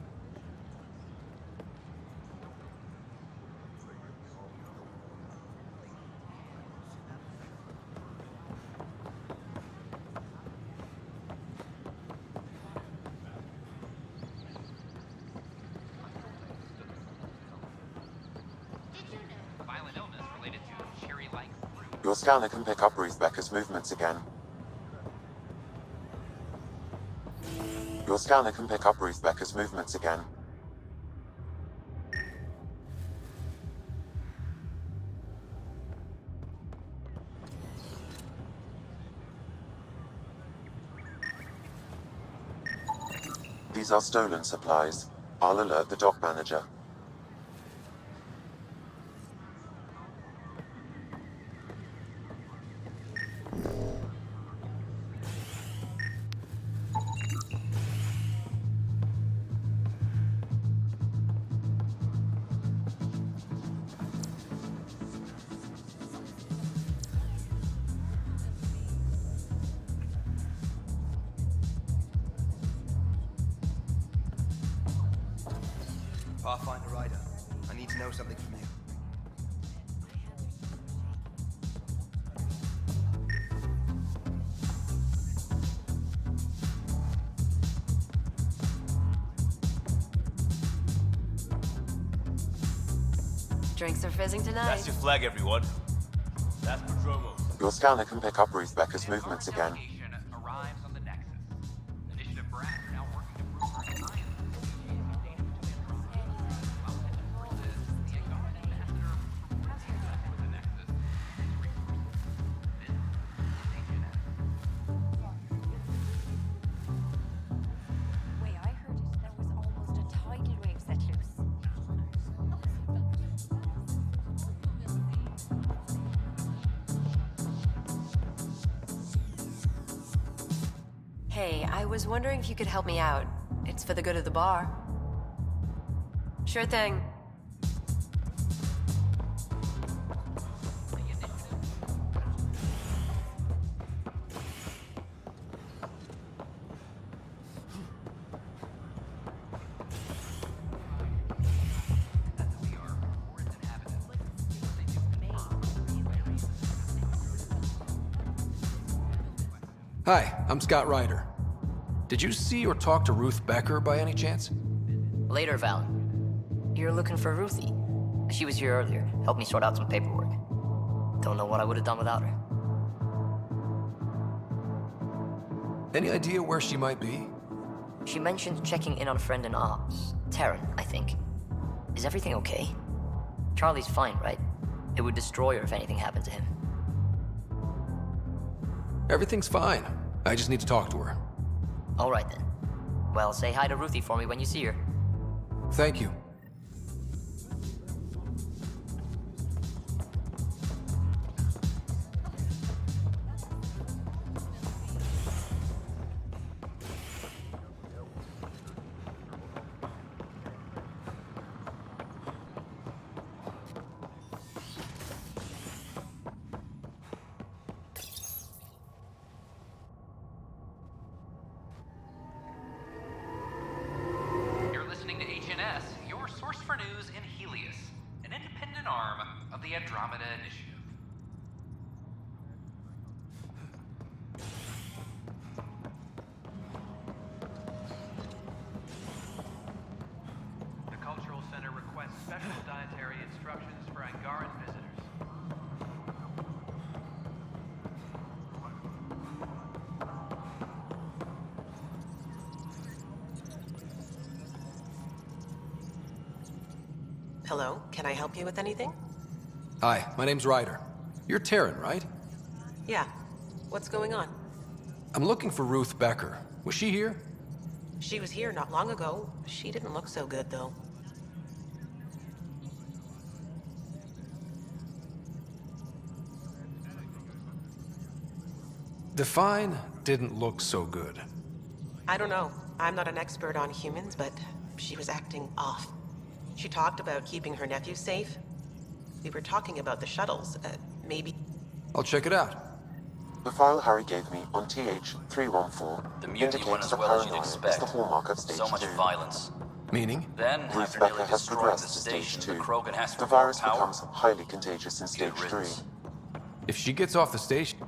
Your scanner can pick up Ruth Becker's movements again. Your scanner can pick up Ruth Becker's movements again. These are stolen supplies. I'll alert the dock manager. Pathfinder Rider, I need to know something from you. Drinks are fizzing tonight. That's your flag, everyone. That's Prodromo. Your scanner can pick up Ruth Becker's movements again. Arrives on the Nexus. Initiative Brad are now working to prove our science. Wait, I heard there was almost a tidal wave set loose. Hey, I was wondering if you could help me out. It's for the good of the bar. Sure thing. Hi, I'm Scott Ryder. Did you see or talk to Ruth Becker by any chance? Later, Val. You're looking for Ruthie. She was here earlier, helped me sort out some paperwork. Don't know what I would have done without her. Any idea where she might be? She mentioned checking in on a friend in ops. Taryn, I think. Is everything okay? Charlie's fine, right? It would destroy her if anything happened to him. Everything's fine. I just need to talk to her. All right, then. Well, say hi to Ruthie for me when you see her. Thank you. Your source for news in Helios, an independent arm of the Andromeda Initiative. The Cultural Center requests special dietary instructions for Angaran visitors. Hello, can I help you with anything? Hi, my name's Ryder. You're Taryn, right? Yeah. What's going on? I'm looking for Ruth Becker. Was she here? She was here not long ago. She didn't look so good, though. Define didn't look so good. I don't know. I'm not an expert on humans, but she was acting off. She talked about keeping her nephew safe. We were talking about the shuttles. Maybe... I'll check it out. The file Harry gave me on TH-314 The mutiny went as well as you'd expect. The hallmark of stage So much 2. violence. Meaning? Then, Ruth after Becker nearly has destroying the progressed to station, stage 2. the Krogan has The more virus power. becomes highly contagious in stage 3. If she gets off the station...